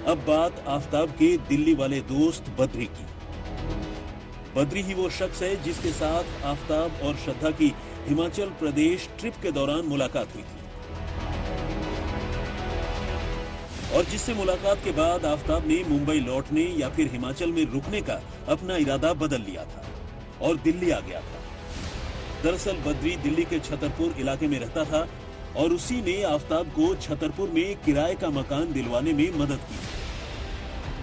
अब बात आफताब के दिल्ली वाले दोस्त बद्री की। बद्री ही वो शख्स है जिसके साथ आफताब और श्रद्धा की हिमाचल प्रदेश ट्रिप के दौरान मुलाकात हुई थी और जिससे मुलाकात के बाद आफताब ने मुंबई लौटने या फिर हिमाचल में रुकने का अपना इरादा बदल लिया था और दिल्ली आ गया था। दरअसल बद्री दिल्ली के छतरपुर इलाके में रहता था और उसी ने आफताब को छतरपुर में किराए का मकान दिलवाने में मदद की।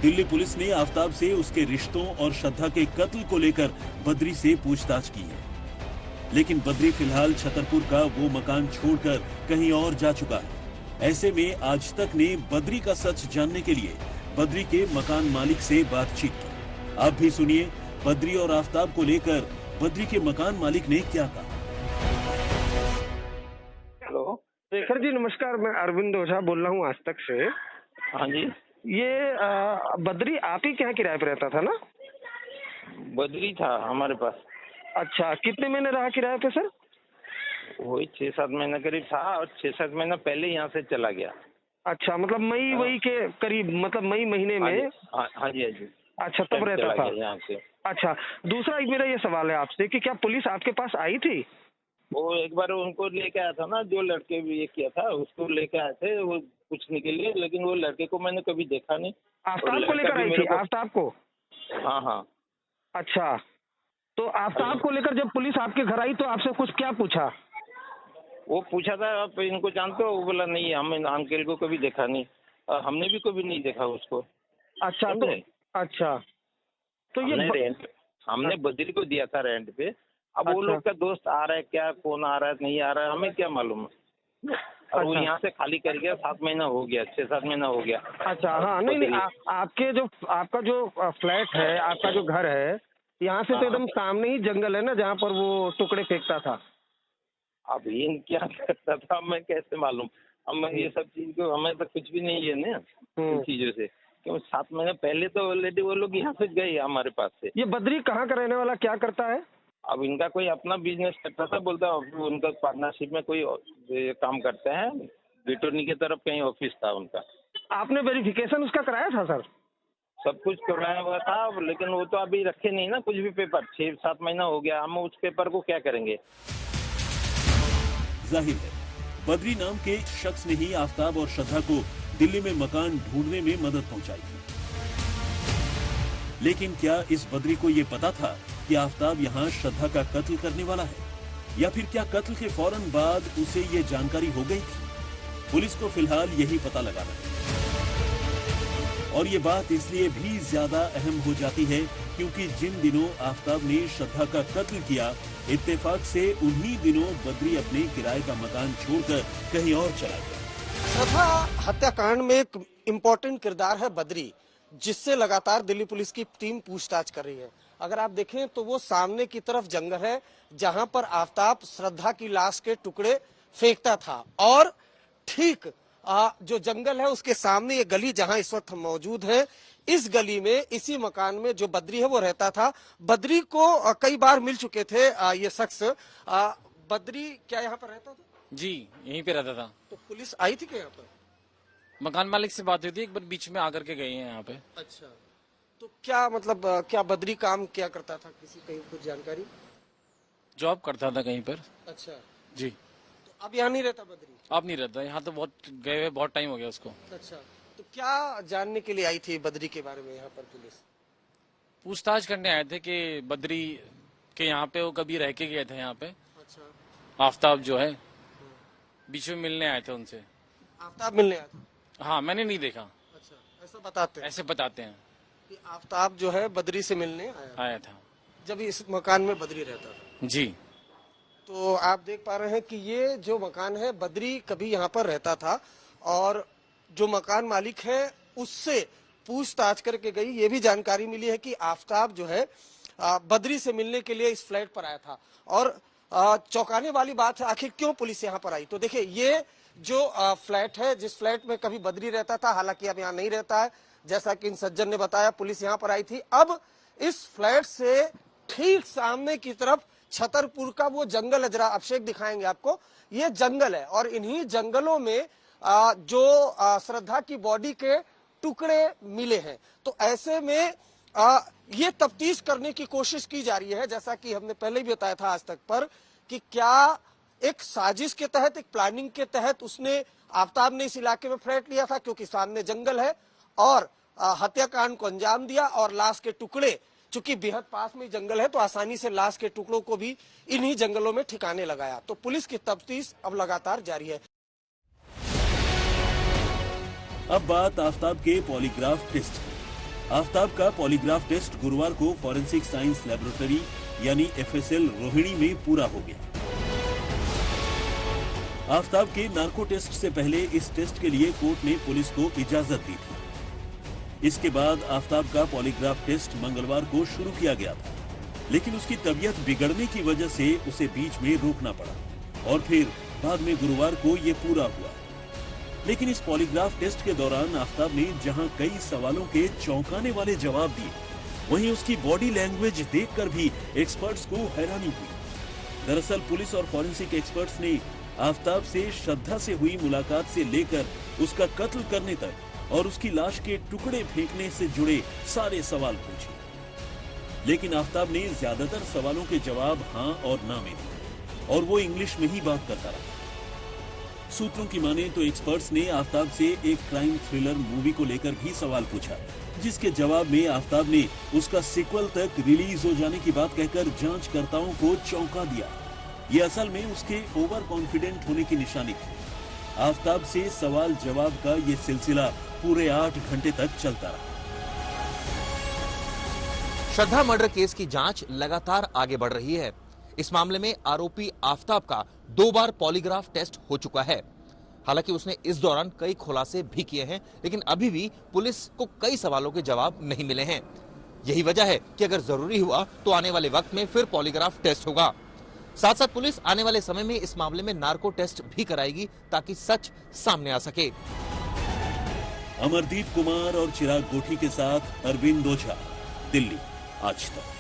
दिल्ली पुलिस ने आफताब से उसके रिश्तों और श्रद्धा के कत्ल को लेकर बद्री से पूछताछ की है, लेकिन बद्री फिलहाल छतरपुर का वो मकान छोड़कर कहीं और जा चुका है। ऐसे में आज तक ने बद्री का सच जानने के लिए बद्री के मकान मालिक से बातचीत की। आप भी सुनिए बद्री और आफताब को लेकर बद्री के मकान मालिक ने क्या कहा। हेलो शेखर जी नमस्कार, मैं अरविंद ओझा बोल रहा हूँ आज तक से। हाँ जी, ये बद्री आप ही के यहाँ किराए पे रहता था ना? बद्री था हमारे पास। अच्छा, कितने महीने रहा किराए पे सर? वही 6-7 महीने करीब था और 6-7 महीना पहले यहाँ से चला गया। अच्छा, मतलब मई वही के करीब, मतलब मई महीने हाँ जी, में। हाँ जी, हाँ जी। अच्छा, तब रहता चला था गया यहाँ से। अच्छा, दूसरा मेरा ये सवाल है आपसे कि क्या पुलिस आपके पास आई थी? वो एक बार उनको लेके आया था ना, जो लड़के भी ये किया था उसको लेके आए थे वो पूछने के लिए, लेकिन वो लड़के को मैंने कभी देखा नहीं। आफ्ताब को लेकर आई थी? आफ्ताब को? हाँ हाँ। अच्छा, तो आफ्ताब को लेकर जब पुलिस आपके घर आई तो आपसे कुछ क्या पूछा? वो पूछा था आप इनको जानते हो? वो बोला नहीं, हम अंकल को कभी देखा नहीं और हमने भी कभी नहीं देखा उसको। अच्छा तो अच्छा तो हमने बद्री को दिया था रेंट पे। अब वो अच्छा। लोग का दोस्त आ रहा है क्या, कौन आ रहा है नहीं आ रहा है, हमें क्या मालूम है। और वो अच्छा। यहाँ से खाली कर गया, 7 महीना हो गया, 6-7 महीना हो गया। अच्छा, हाँ, नहीं आपका जो फ्लैट है, आपका जो घर है, यहाँ से तो हाँ। एकदम सामने ही जंगल है ना, जहाँ पर वो टुकड़े फेंकता था। अब इन क्या करता था हमें कैसे मालूम। हम ये सब चीज को हमें तो कुछ भी नहीं है ना इन चीजों से, क्यों 7 महीने पहले तो ऑलरेडी वो लोग यहाँ से गए हमारे पास से। ये बद्री कहाँ का रहने वाला, क्या करता है? अब इनका कोई अपना बिजनेस करता था, बोलता उनका पार्टनरशिप में कोई काम करते हैं, बिटोनी की तरफ कहीं ऑफिस था उनका। आपने वेरिफिकेशन उसका कराया था सर? सब कुछ करवाया हुआ था, लेकिन वो तो अभी रखे नहीं ना कुछ भी पेपर। 6-7 महीना हो गया, हम उस पेपर को क्या करेंगे। जाहिर है बद्री नाम के शख्स ने ही आफताब और श्रद्धा को दिल्ली में मकान ढूंढने में मदद पहुंचाई थी। लेकिन क्या इस बद्री को यह पता था कि आफताब यहाँ श्रद्धा का कत्ल करने वाला है, या फिर क्या कत्ल के फौरन बाद उसे ये जानकारी हो गई थी? पुलिस को फिलहाल यही पता लगाना है और ये बात इसलिए भी ज्यादा अहम हो जाती है क्योंकि जिन दिनों आफताब ने श्रद्धा का कत्ल किया, इत्तेफाक से उन्हीं दिनों बद्री अपने किराए का मकान छोड़कर कहीं और चला गया। श्रद्धा हत्याकांड में एक इम्पोर्टेंट किरदार है बद्री, जिससे लगातार दिल्ली पुलिस की टीम पूछताछ कर रही है। अगर आप देखें तो वो सामने की तरफ जंगल है जहां पर आफताब श्रद्धा की लाश के टुकड़े फेंकता था और ठीक जो जंगल है उसके सामने ये गली जहां इस वक्त हम मौजूद हैं, इस गली में इसी मकान में जो बद्री है वो रहता था। बद्री को कई बार मिल चुके थे ये शख्स। बद्री क्या यहाँ पर रहता था? जी, यहीं पे रहता था। तो पुलिस आई थी क्या यहाँ पर? मकान मालिक से बात हुई थी, एक बार बीच में आकर के गए हैं यहाँ पे। अच्छा, तो क्या मतलब क्या बद्री काम क्या करता था, किसी कहीं कुछ जानकारी? जॉब करता था कहीं पर। अच्छा जी। तो अब यहाँ नहीं रहता बद्री? अब नहीं रहता यहाँ, तो बहुत गए हुए बहुत टाइम हो गया उसको। अच्छा, तो क्या जानने के लिए आई थी बद्री के बारे में यहाँ पर पुलिस? पूछताछ करने आए थे कि बद्री के यहाँ पे वो कभी रह के गए थे यहाँ पे। अच्छा, आफताब जो है बीच में मिलने आए थे उनसे। आफताब मिलने आया था? हाँ, मैंने नहीं देखा। अच्छा, ऐसा बताते हैं? ऐसे बताते हैं कि आफताब जो है बद्री से मिलने आया था जब इस मकान में बद्री रहता था। जी। तो आप देख पा रहे हैं कि ये जो मकान है बद्री कभी यहाँ पर रहता था और जो मकान मालिक है उससे पूछताछ करके गई, ये भी जानकारी मिली है कि आफताब जो है बद्री से मिलने के लिए इस फ्लैट पर आया था। और चौंकाने वाली बात है, आखिर क्यों पुलिस यहाँ पर आई? तो देखिए, ये जो फ्लैट है, जिस फ्लैट में कभी बद्री रहता था, हालांकि अब यहाँ नहीं रहता है, जैसा कि इन सज्जन ने बताया, पुलिस यहाँ पर आई थी। अब इस फ्लैट से ठीक सामने की तरफ छतरपुर का वो जंगल है, जरा अभिषेक दिखाएंगे आपको। ये जंगल है और इन्हीं जंगलों में जो श्रद्धा की बॉडी के टुकड़े मिले हैं। तो ऐसे में ये तफ्तीश करने की कोशिश की जा रही है, जैसा कि हमने पहले भी बताया था आज तक पर, कि क्या एक साजिश के तहत, एक प्लानिंग के तहत उसने, आफ्ताब ने इस इलाके में फ्लैट लिया था क्योंकि सामने जंगल है, और हत्याकांड को अंजाम दिया, और लाश के टुकड़े, चूंकि बेहद पास में जंगल है तो आसानी से लाश के टुकड़ों को भी इन्हीं जंगलों में ठिकाने लगाया। तो पुलिस की तफ्तीश अब लगातार जारी है। अब बात आफ्ताब के पॉलीग्राफ टेस्ट की। आफ्ताब का पॉलीग्राफ टेस्ट गुरुवार को फॉरेंसिक साइंस लैबोरेटरी यानी FSL रोहिणी में पूरा हो गया। आफ्ताब के नार्को टेस्ट से पहले इस टेस्ट के लिए कोर्ट ने पुलिस को इजाजत दी थी। इसके बाद आफ्ताब का पॉलीग्राफ टेस्ट मंगलवार को शुरू किया गया था, लेकिन उसकी तबीयत बिगड़ने की वजह से उसे बीच में रोकना पड़ा और फिर बाद में गुरुवार को ये पूरा हुआ। लेकिन इस पॉलीग्राफ टेस्ट के दौरान आफ्ताब ने जहां कई सवालों के चौंकाने वाले जवाब दिए, वहीं उसकी बॉडी लैंग्वेज देखकर भी एक्सपर्ट्स को हैरानी हुई। दरअसल पुलिस और फॉरेंसिक एक्सपर्ट्स ने आफ्ताब से श्रद्धा से हुई मुलाकात से लेकर उसका कत्ल करने तक और उसकी लाश के टुकड़े फेंकने से जुड़े सारे सवाल पूछे, लेकिन आफ्ताब ने ज्यादातर सवालों के जवाब हां और ना में दिए और वो इंग्लिश में ही बात करता रहा। सूत्रों की माने तो एक्सपर्ट्स ने आफ्ताब से एक क्राइम थ्रिलर मूवी को लेकर भी सवाल पूछा, जिसके जवाब में आफ्ताब ने उसका सीक्वल तक रिलीज हो जाने की बात कहकर जांचकर्ताओं को चौंका दिया। ये असल में उसके ओवर कॉन्फिडेंट होने की निशानी थी। आफ्ताब से सवाल जवाब का ये सिलसिला पूरे 8 घंटे तक चलता रहा। श्रद्धा मर्डर केस की जांच लगातार आगे बढ़ रही है। इस मामले में आरोपी आफ्ताब का 2 बार पॉलीग्राफ टेस्ट हो चुका है। हालांकि उसने इस दौरान कई खुलासे भी किए हैं, लेकिन अभी भी पुलिस को कई सवालों के जवाब नहीं मिले हैं। यही वजह है कि अगर जरूरी हुआ तो आने वाले वक्त में फिर पॉलीग्राफ टेस्ट होगा। साथ साथ पुलिस आने वाले समय में इस मामले में नार्को टेस्ट भी कराएगी ताकि सच सामने आ सके। अमरदीप कुमार और चिराग गोठी के साथ अरविंद ओझा, दिल्ली, आज तक।